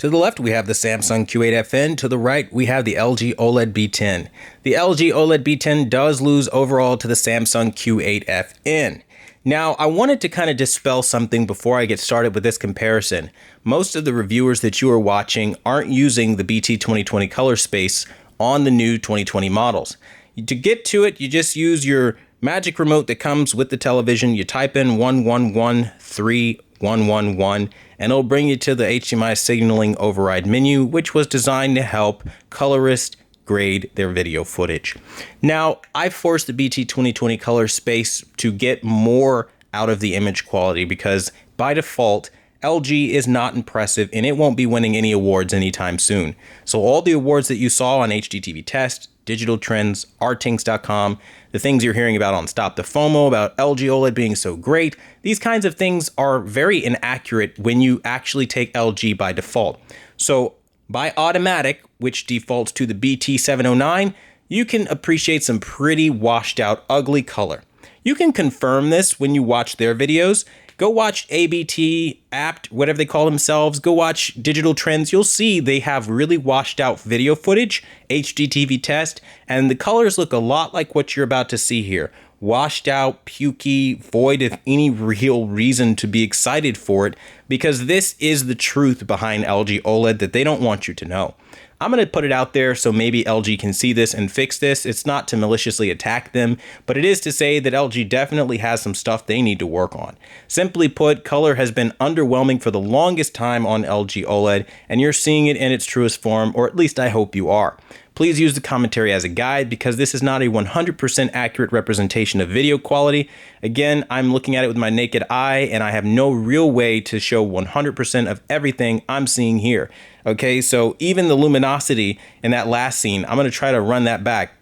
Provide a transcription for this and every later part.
To the left, we have the Samsung Q8FN. To the right, we have the LG OLED B10. The LG OLED B10 does lose overall to the Samsung Q8FN. Now, I wanted to kind of dispel something before I get started with this comparison. Most of the reviewers that you are watching aren't using the BT 2020 color space on the new 2020 models. To get to it, you just use your magic remote that comes with the television. You type in 1113111 and it'll bring you to the HDMI signaling override menu, which was designed to help colorists grade their video footage. Now, I forced the BT 2020 color space to get more out of the image quality because by default, LG is not impressive and it won't be winning any awards anytime soon. So all the awards that you saw on HDTV Test, Digital Trends, Artings.com, the things you're hearing about on Stop the FOMO, about LG OLED being so great, these kinds of things are very inaccurate when you actually take LG by default. So by automatic, which defaults to the BT709, you can appreciate some pretty washed out, ugly color. You can confirm this when you watch their videos. Go watch ABT, Apt, whatever they call themselves. Go watch Digital Trends. You'll see they have really washed out video footage, HDTV Test, and the colors look a lot like what you're about to see here. Washed out, pukey, void of any real reason to be excited for it, because this is the truth behind LG OLED that they don't want you to know. I'm going to put it out there so maybe LG can see this and fix this. It's not to maliciously attack them, but it is to say that LG definitely has some stuff they need to work on. Simply put, color has been underwhelming for the longest time on LG OLED, and you're seeing it in its truest form, or at least I hope you are. Please use the commentary as a guide because this is not a 100% accurate representation of video quality. Again, I'm looking at it with my naked eye and I have no real way to show 100% of everything I'm seeing here. Okay, so even the luminosity in that last scene, I'm going to try to run that back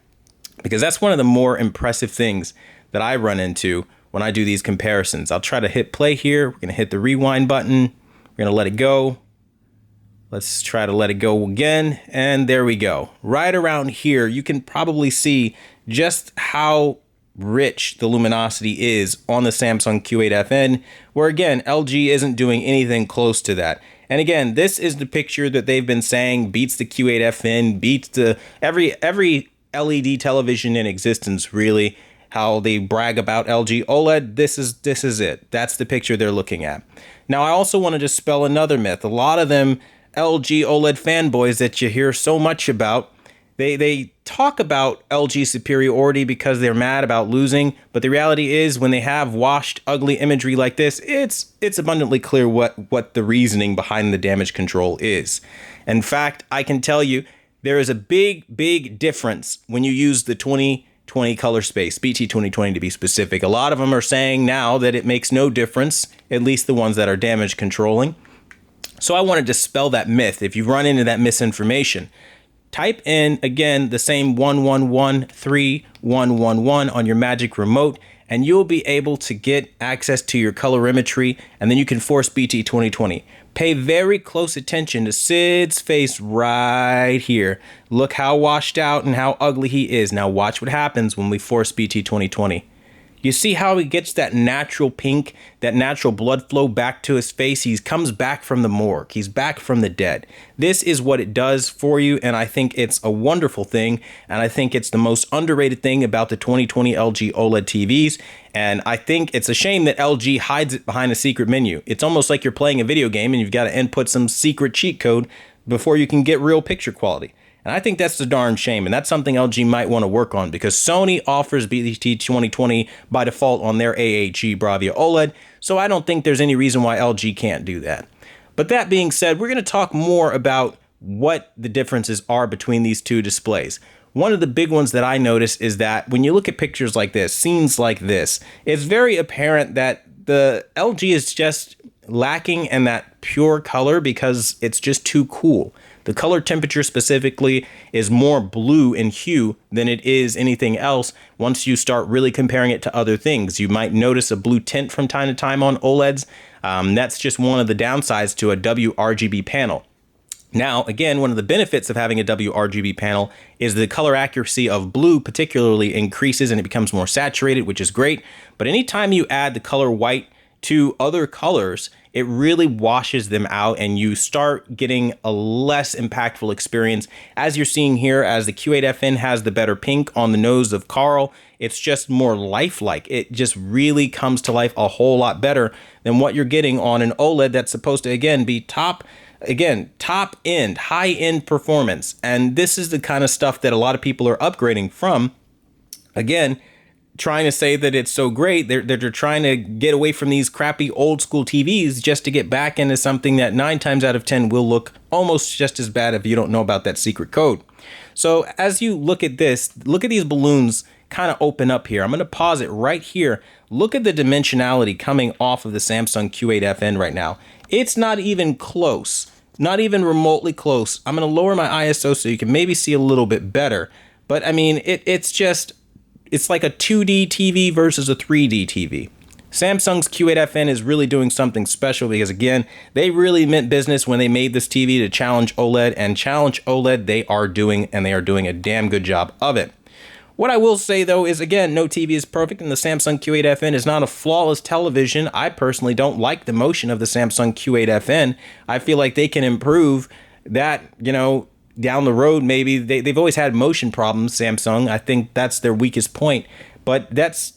because that's one of the more impressive things that I run into when I do these comparisons. I'll try to hit play here. We're going to hit the rewind button. We're going to let it go. Let's try to let it go again, and there we go. Right around here, you can probably see just how rich the luminosity is on the Samsung Q8FN, where again, LG isn't doing anything close to that. And again, this is the picture that they've been saying beats the Q8FN, beats the every LED television in existence, really. How they brag about LG OLED, this is it. That's the picture they're looking at. Now, I also want to dispel another myth. A lot of them LG OLED fanboys that you hear so much about, they talk about LG superiority because they're mad about losing, but the reality is when they have washed, ugly imagery like this, it's abundantly clear what the reasoning behind the damage control is. In fact, I can tell you there is a big difference when you use the 2020 color space, BT 2020 to be specific. A lot of them are saying now that it makes no difference, at least the ones that are damage controlling. So I want to dispel that myth. If you run into that misinformation, type in, again, the same 1113111 on your magic remote, and you'll be able to get access to your colorimetry, and then you can force BT 2020. Pay very close attention to Sid's face right here. Look how washed out and how ugly he is. Now watch what happens when we force BT 2020. You see how he gets that natural pink, that natural blood flow back to his face? He comes back from the morgue. He's back from the dead. This is what it does for you, and I think it's a wonderful thing, and I think it's the most underrated thing about the 2020 LG OLED TVs, and I think it's a shame that LG hides it behind a secret menu. It's almost like you're playing a video game and you've got to input some secret cheat code before you can get real picture quality. And I think that's a darn shame, and that's something LG might want to work on because Sony offers BT 2020 by default on their AHG Bravia OLED, so I don't think there's any reason why LG can't do that. But that being said, we're going to talk more about what the differences are between these two displays. One of the big ones that I notice is that when you look at pictures like this, scenes like this, it's very apparent that the LG is just lacking in that pure color because it's just too cool. The color temperature specifically is more blue in hue than it is anything else. Once you start really comparing it to other things, you might notice a blue tint from time to time on OLEDs. That's just one of the downsides to a WRGB panel. Now, again, one of the benefits of having a WRGB panel is the color accuracy of blue particularly increases and it becomes more saturated, which is great. But anytime you add the color white to other colors, it really washes them out and you start getting a less impactful experience. As you're seeing here, as the Q8FN has the better pink on the nose of Carl, it's just more lifelike. It just really comes to life a whole lot better than what you're getting on an OLED that's supposed to, again, be top end, high end performance. And this is the kind of stuff that a lot of people are upgrading from. Again, trying to say that it's so great. They're trying to get away from these crappy old school TVs just to get back into something that 9 times out of 10 will look almost just as bad if you don't know about that secret code. So as you look at this, look at these balloons kind of open up here. I'm going to pause it right here. Look at the dimensionality coming off of the Samsung Q8FN right now. It's not even close, not even remotely close. I'm going to lower my ISO so you can maybe see a little bit better. But I mean, it's like a 2D TV versus a 3D TV. Samsung's Q8FN is really doing something special because, again, they really meant business when they made this TV to challenge OLED, and challenge OLED they are doing, and they are doing a damn good job of it. What I will say, though, is, again, no TV is perfect, and the Samsung Q8FN is not a flawless television. I personally don't like the motion of the Samsung Q8FN. I feel like they can improve that, down the road. Maybe they've always had motion problems, Samsung. I think that's their weakest point. But that's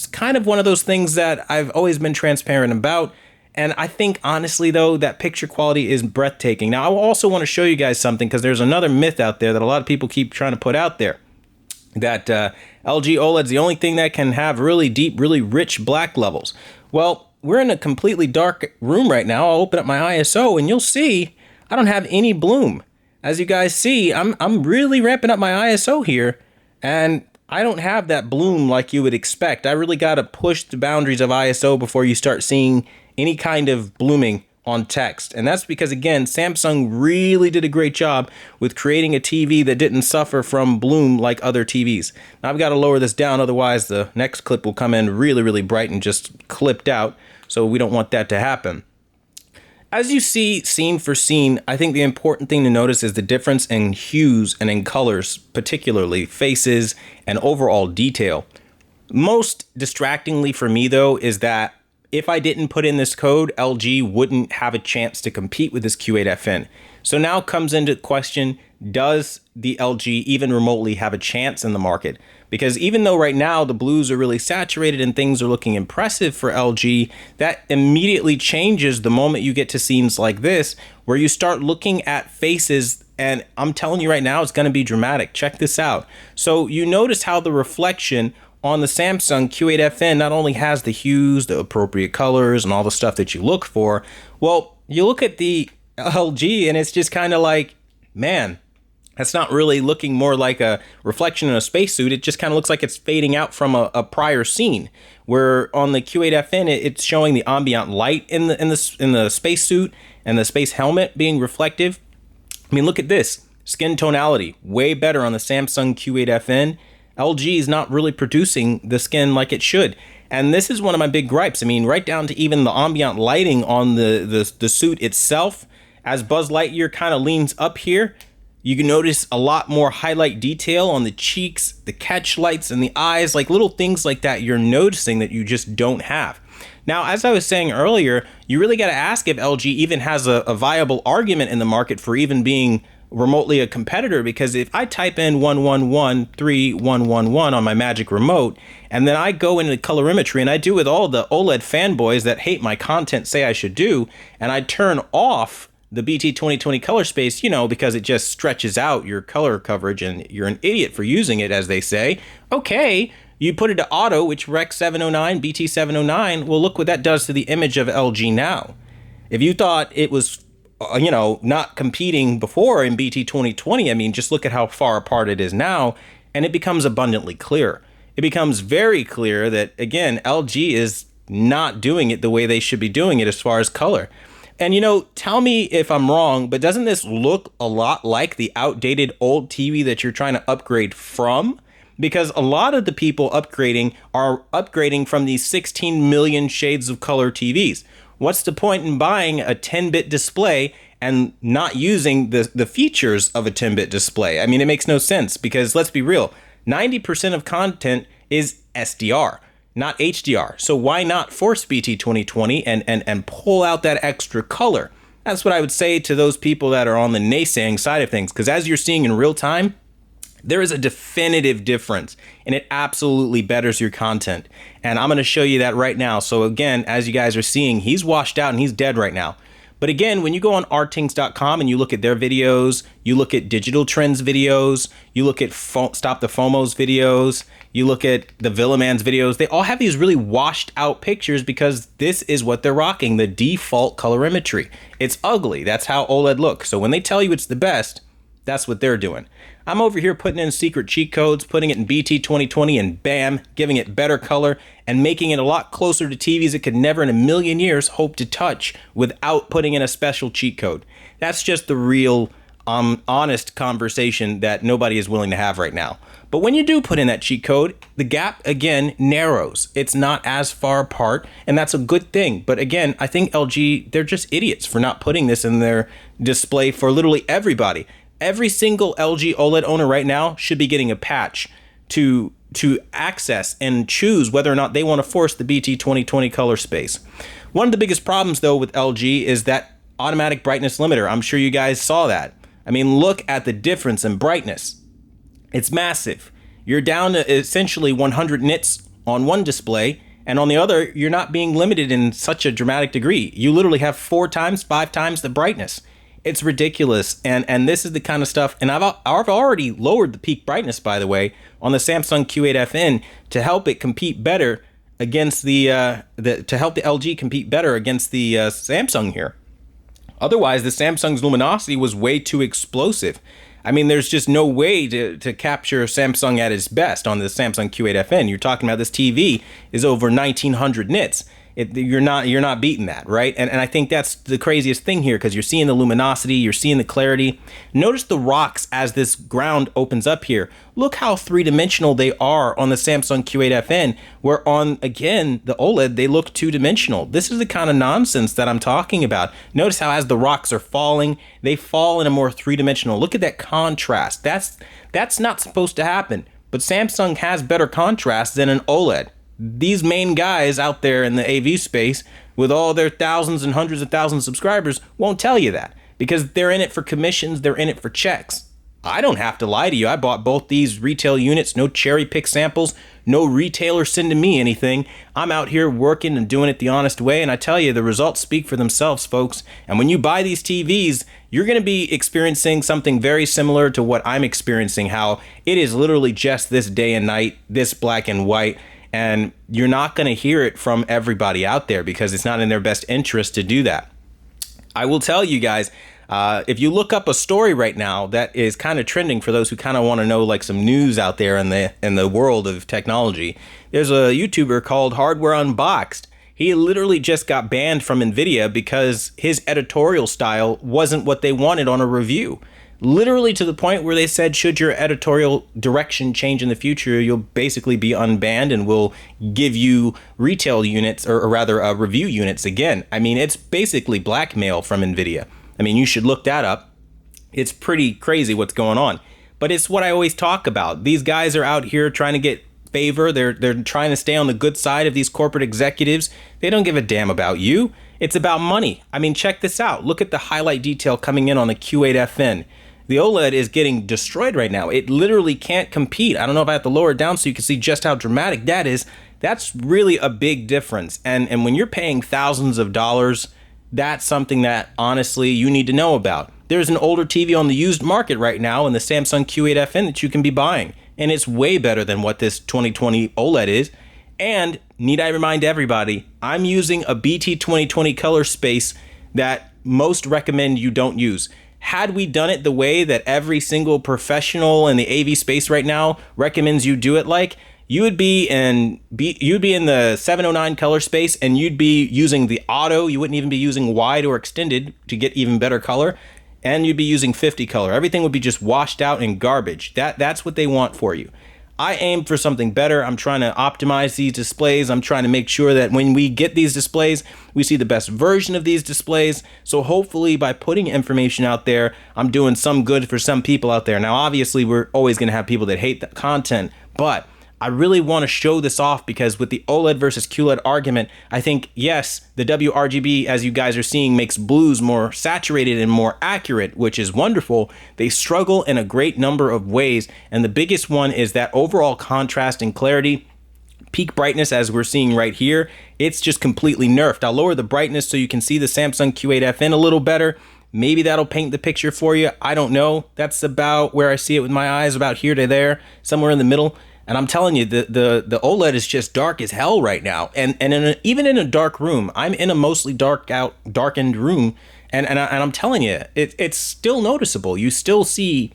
kind of one of those things that I've always been transparent about. And I think, honestly, though, that picture quality is breathtaking. Now, I also want to show you guys something, because there's another myth out there that a lot of people keep trying to put out there, that LG OLED's the only thing that can have really deep, really rich black levels. Well, we're in a completely dark room right now. I'll open up my ISO, and you'll see I don't have any bloom. As you guys see, I'm really ramping up my ISO here, and I don't have that bloom like you would expect. I really got to push the boundaries of ISO before you start seeing any kind of blooming on text. And that's because, again, Samsung really did a great job with creating a TV that didn't suffer from bloom like other TVs. Now, I've got to lower this down, otherwise the next clip will come in really, really bright and just clipped out, so we don't want that to happen. As you see, scene for scene, I think the important thing to notice is the difference in hues and in colors, particularly faces and overall detail. Most distractingly for me, though, is that if I didn't put in this code, LG wouldn't have a chance to compete with this Q8FN. So now comes into question, does the LG even remotely have a chance in the market? Because even though right now the blues are really saturated and things are looking impressive for LG, that immediately changes the moment you get to scenes like this, where you start looking at faces, and I'm telling you right now, it's going to be dramatic. Check this out. So you notice how the reflection on the Samsung Q8FN not only has the hues, the appropriate colors, and all the stuff that you look for. Well, you look at the LG and it's just kind of like, man, that's not really looking more like a reflection in a spacesuit. It just kind of looks like it's fading out from a prior scene, where on the Q8FN it's showing the ambient light in the spacesuit and the space helmet being reflective. I mean, look at this skin tonality, way better on the Samsung Q8FN. LG is not really producing the skin like it should. And this is one of my big gripes. I mean, right down to even the ambient lighting on the suit itself. As Buzz Lightyear kind of leans up here, you can notice a lot more highlight detail on the cheeks, the catch lights, and the eyes, like little things like that you're noticing that you just don't have. Now, as I was saying earlier, you really got to ask if LG even has a viable argument in the market for even being remotely a competitor, because if I type in 1113111 on my Magic Remote, and then I go into colorimetry, and I do with all the OLED fanboys that hate my content say I should do, and I turn off the BT 2020 color space, because it just stretches out your color coverage and you're an idiot for using it, as they say. Okay, you put it to auto, which Rec 709, BT 709, well, look what that does to the image of LG now. If you thought it was not competing before in BT 2020, I mean, just look at how far apart it is now, and it becomes abundantly clear. It becomes very clear that, again, LG is not doing it the way they should be doing it as far as color. And, tell me if I'm wrong, but doesn't this look a lot like the outdated old TV that you're trying to upgrade from? Because a lot of the people upgrading are upgrading from these 16 million shades of color TVs. What's the point in buying a 10-bit display and not using the features of a 10-bit display? I mean, it makes no sense, because let's be real, 90% of content is SDR. not HDR. So why not force BT 2020 and pull out that extra color? That's what I would say to those people that are on the naysaying side of things, because as you're seeing in real time, there is a definitive difference, and it absolutely betters your content. And I'm going to show you that right now. So again, as you guys are seeing, he's washed out and he's dead right now. But again, when you go on artings.com and you look at their videos, you look at Digital Trends videos, you look at Stop the FOMO's videos, you look at the Villaman's videos, they all have these really washed out pictures because this is what they're rocking, the default colorimetry. It's ugly. That's how OLED looks. So when they tell you it's the best, that's what they're doing. I'm over here putting in secret cheat codes, putting it in BT 2020, and bam, giving it better color and making it a lot closer to TVs it could never in a million years hope to touch without putting in a special cheat code. That's just the real honest conversation that nobody is willing to have right now. But when you do put in that cheat code, the gap again narrows. It's not as far apart, and that's a good thing. But again, I think LG, they're just idiots for not putting this in their display for literally everybody. Every single LG OLED owner right now should be getting a patch to access and choose whether or not they want to force the BT 2020 color space. One of the biggest problems though with LG is that automatic brightness limiter. I'm sure you guys saw that. I mean, look at the difference in brightness. It's massive. You're down to essentially 100 nits on one display, and on the other, you're not being limited in such a dramatic degree. You literally have 4 times, 5 times the brightness. It's ridiculous, and this is the kind of stuff, and I've already lowered the peak brightness, by the way, on the Samsung Q8FN to help it compete better against to help the LG compete better against the Samsung here. Otherwise, the Samsung's luminosity was way too explosive. I mean, there's just no way to capture Samsung at its best on the Samsung Q8FN. You're talking about this TV is over 1900 nits. You're not beating that, right? And I think that's the craziest thing here, because you're seeing the luminosity, you're seeing the clarity. Notice the rocks as this ground opens up here. Look how three-dimensional they are on the Samsung Q8FN, where on, again, the OLED, they look two-dimensional. This is the kind of nonsense that I'm talking about. Notice how as the rocks are falling, they fall in a more three-dimensional. Look at that contrast. That's not supposed to happen. But Samsung has better contrast than an OLED. These main guys out there in the AV space with all their thousands and hundreds of thousands of subscribers won't tell you that, because they're in it for commissions, they're in it for checks. I don't have to lie to you. I bought both these retail units, no cherry pick samples, no retailer sending me anything. I'm out here working and doing it the honest way, and I tell you, the results speak for themselves, folks. And when you buy these TVs, you're going to be experiencing something very similar to what I'm experiencing, how it is literally just this day and night, this black and white. And you're not going to hear it from everybody out there because it's not in their best interest to do that. I will tell you guys, if you look up a story right now that is kind of trending for those who kind of want to know like some news out there in the world of technology, there's a YouTuber called Hardware Unboxed. He literally just got banned from NVIDIA because his editorial style wasn't what they wanted on a review. Literally to the point where they said, should your editorial direction change in the future, you'll basically be unbanned and we'll give you retail units, or rather review units again. I mean, it's basically blackmail from NVIDIA. I mean, you should look that up. It's pretty crazy what's going on. But it's what I always talk about. These guys are out here trying to get favor. They're trying to stay on the good side of these corporate executives. They don't give a damn about you. It's about money. I mean, check this out. Look at the highlight detail coming in on the Q8FN. The OLED is getting destroyed right now. It literally can't compete. I don't know if I have to lower it down so you can see just how dramatic that is. That's really a big difference. And when you're paying thousands of dollars, that's something that honestly you need to know about. There's an older TV on the used market right now in the Samsung Q8FN that you can be buying. And it's way better than what this 2020 OLED is. And need I remind everybody, I'm using a BT 2020 color space that most recommend you don't use. Had we done it the way that every single professional in the AV space right now recommends you do it, like, you would be in the 709 color space, and you'd be using the auto. You wouldn't even be using wide or extended to get even better color, and you'd be using 50 color. Everything would be just washed out in garbage. That's what they want for you. I aim for something better. I'm trying to optimize these displays. I'm trying to make sure that when we get these displays, we see the best version of these displays. So hopefully by putting information out there, I'm doing some good for some people out there. Now, obviously, we're always going to have people that hate the content, but I really want to show this off because with the OLED versus QLED argument, I think, yes, the WRGB, as you guys are seeing, makes blues more saturated and more accurate, which is wonderful. They struggle in a great number of ways, and the biggest one is that overall contrast and clarity. Peak brightness, as we're seeing right here, it's just completely nerfed. I'll lower the brightness so you can see the Samsung Q8FN a little better. Maybe that'll paint the picture for you. I don't know. That's about where I see it with my eyes, about here to there, somewhere in the middle. And I'm telling you, the OLED is just dark as hell right now. And even in a dark room, I'm in a mostly darkened room, and I'm telling you, it's still noticeable. You still see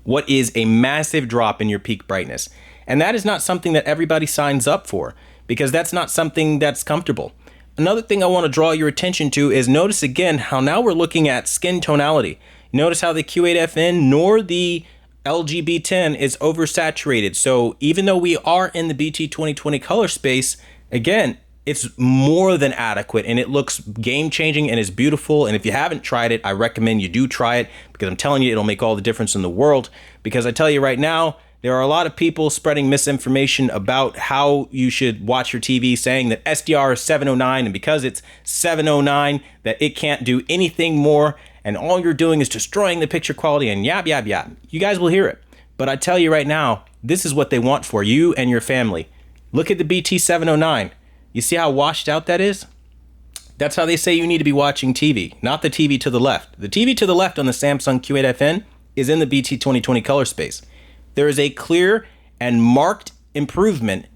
what is a massive drop in your peak brightness. And that is not something that everybody signs up for, because that's not something that's comfortable. Another thing I want to draw your attention to is notice again how now we're looking at skin tonality. Notice how the Q8FN nor the LGB10 is oversaturated. So even though we are in the BT 2020 color space, again, it's more than adequate, and it looks game-changing and is beautiful. And if you haven't tried it, I recommend you do try it, because I'm telling you, it'll make all the difference in the world. Because I tell you right now, there are a lot of people spreading misinformation about how you should watch your TV, saying that SDR is 709, and because it's 709, that it can't do anything more, and all you're doing is destroying the picture quality, and yab, yab, yab. You guys will hear it. But I tell you right now, this is what they want for you and your family. Look at the BT 709. You see how washed out that is? That's how they say you need to be watching TV, not the TV to the left. The TV to the left on the Samsung Q8FN is in the BT 2020 color space. There is a clear and marked improvement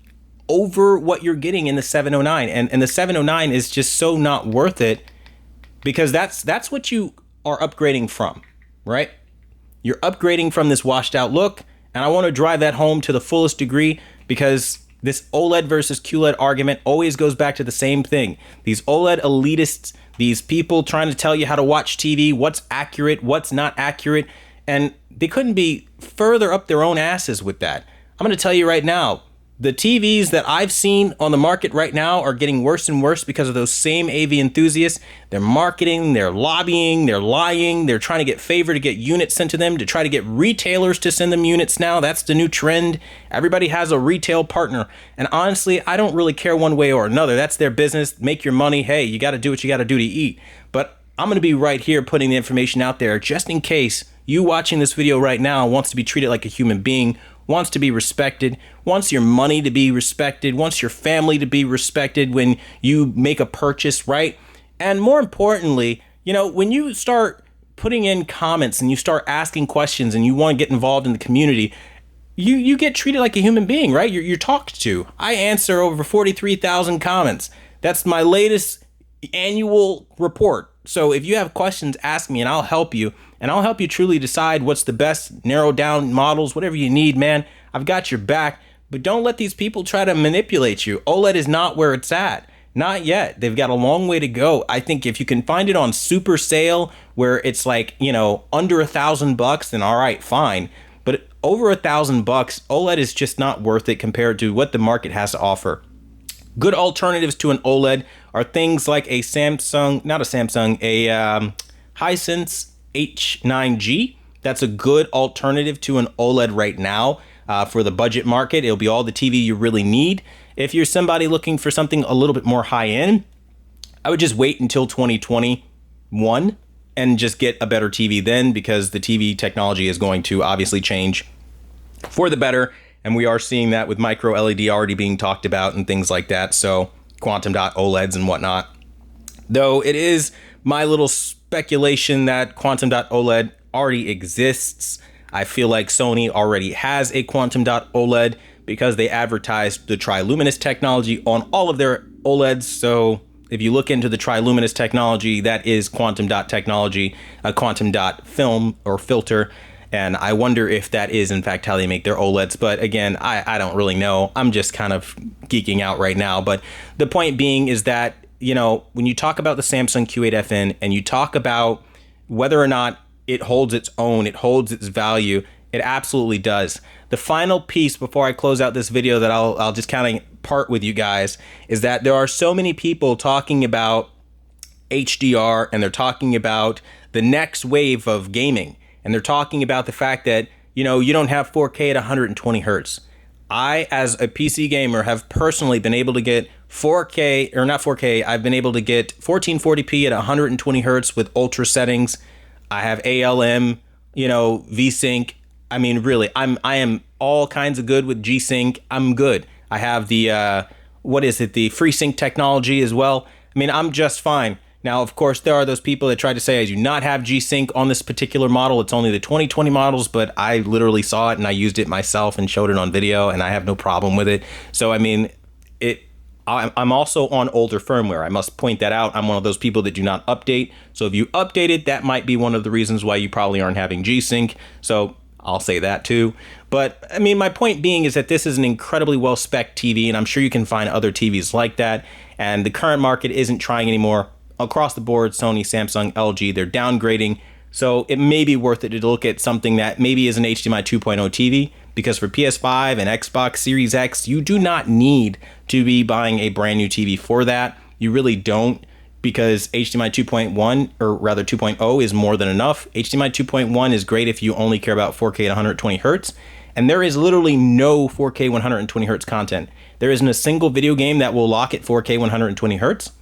over what you're getting in the 709. And the 709 is just so not worth it, because that's what you are upgrading from, right? You're upgrading from this washed out look, and I want to drive that home to the fullest degree, because this OLED versus QLED argument always goes back to the same thing. These OLED elitists, these people trying to tell you how to watch TV, what's accurate, what's not accurate, and they couldn't be further up their own asses with that. I'm going to tell you right now, the TVs that I've seen on the market right now are getting worse and worse because of those same AV enthusiasts. They're marketing, they're lobbying, they're lying, they're trying to get favor to get units sent to them, to try to get retailers to send them units now. That's the new trend. Everybody has a retail partner. And honestly, I don't really care one way or another. That's their business. Make your money. Hey, you got to do what you got to do to eat. But I'm going to be right here putting the information out there just in case you watching this video right now wants to be treated like a human being, wants to be respected, wants your money to be respected, wants your family to be respected when you make a purchase, right? And more importantly, you know, when you start putting in comments and you start asking questions and you want to get involved in the community, you get treated like a human being, right? You're talked to. I answer over 43,000 comments. That's my latest annual report. So if you have questions, ask me and I'll help you. And I'll help you truly decide what's the best, narrow down models, whatever you need, man. I've got your back. But don't let these people try to manipulate you. OLED is not where it's at. Not yet. They've got a long way to go. I think if you can find it on super sale where it's like, you know, under $1,000, then all right, fine. But over $1,000, OLED is just not worth it compared to what the market has to offer. Good alternatives to an OLED are things like a Hisense H9G. That's a good alternative to an OLED right now for the budget market. It'll be all the TV you really need. If you're somebody looking for something a little bit more high end, I would just wait until 2021 and just get a better TV then, because the TV technology is going to obviously change for the better. And we are seeing that with micro LED already being talked about and things like that. So quantum dot OLEDs and whatnot. Though it is my little speculation that quantum dot OLED already exists. I feel like Sony already has a quantum dot OLED because they advertised the triluminous technology on all of their OLEDs. So if you look into the triluminous technology, that is quantum dot technology, a quantum dot film or filter. And I wonder if that is, in fact, how they make their OLEDs. But again, I don't really know. I'm just kind of geeking out right now. But the point being is that, you know, when you talk about the Samsung Q8FN and you talk about whether or not it holds its own, it holds its value, it absolutely does. The final piece before I close out this video that I'll just kind of part with you guys is that there are so many people talking about HDR, and they're talking about the next wave of gaming. And they're talking about the fact that, you know, you don't have 4K at 120 hertz. I, as a PC gamer, have personally been able to get 4K, or not 4K, I've been able to get 1440p at 120 hertz with ultra settings. I have ALM, VSync. I mean, really, I am all kinds of good with G-Sync. I'm good. I have the, the FreeSync technology as well. I mean, I'm just fine. Now, of course, there are those people that try to say I do not have G-Sync on this particular model. It's only the 2020 models, but I literally saw it and I used it myself and showed it on video, and I have no problem with it. So, I mean, I'm also on older firmware. I must point that out. I'm one of those people that do not update. So if you update it, that might be one of the reasons why you probably aren't having G-Sync. So I'll say that too. But I mean, my point being is that this is an incredibly well-spec'd TV, and I'm sure you can find other TVs like that. And the current market isn't trying anymore. Across the board, Sony, Samsung, LG, they're downgrading. So it may be worth it to look at something that maybe is an HDMI 2.0 TV, because for PS5 and Xbox Series X, you do not need to be buying a brand new TV for that. You really don't, because HDMI 2.1, or rather 2.0, is more than enough. HDMI 2.1 is great if you only care about 4K at 120 hertz, and there is literally no 4K 120 hertz content. There isn't a single video game that will lock at 4K 120 hertz.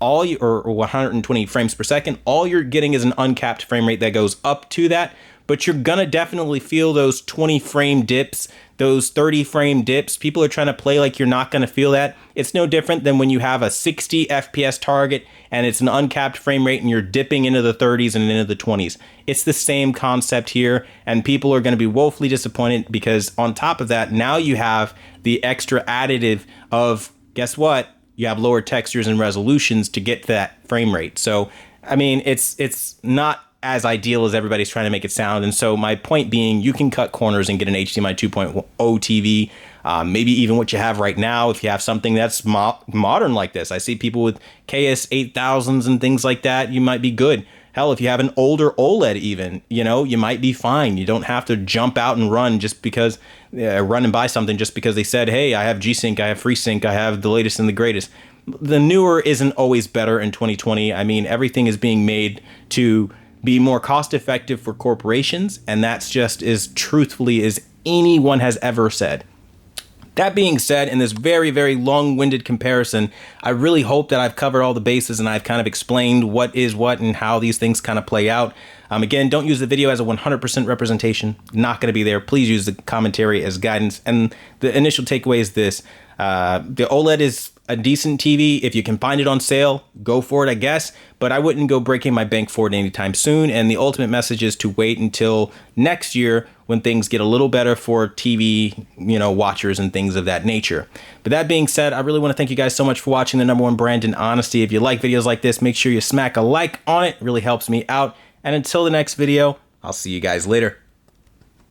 Or 120 frames per second. All you're getting is an uncapped frame rate that goes up to that, but you're gonna definitely feel those 20 frame dips, those 30 frame dips. People are trying to play like you're not gonna feel that. It's no different than when you have a 60 FPS target and it's an uncapped frame rate and you're dipping into the 30s and into the 20s. It's the same concept here, and people are gonna be woefully disappointed because on top of that, now you have the extra additive of, guess what? You have lower textures and resolutions to get to that frame rate. So, I mean, it's not as ideal as everybody's trying to make it sound. And so my point being, you can cut corners and get an HDMI 2.0 TV, maybe even what you have right now, if you have something that's modern like this. I see people with KS8000s and things like that, you might be good. Hell, if you have an older OLED even, you might be fine. You don't have to jump out and run just because, run and buy something just because they said, hey, I have G-Sync, I have FreeSync, I have the latest and the greatest. The newer isn't always better in 2020. I mean, everything is being made to be more cost effective for corporations, and that's just as truthfully as anyone has ever said. That being said, in this very, very long-winded comparison, I really hope that I've covered all the bases and I've kind of explained what is what and how these things kind of play out. Again, don't use the video as a 100% representation. Not going to be there. Please use the commentary as guidance. And the initial takeaway is this. The OLED is a decent TV. If you can find it on sale, go for it, I guess. But I wouldn't go breaking my bank for it anytime soon. And the ultimate message is to wait until next year when things get a little better for TV, watchers and things of that nature. But that being said, I really want to thank you guys so much for watching the #1 brand in honesty. If you like videos like this, make sure you smack a like on it. It really helps me out. And until the next video, I'll see you guys later.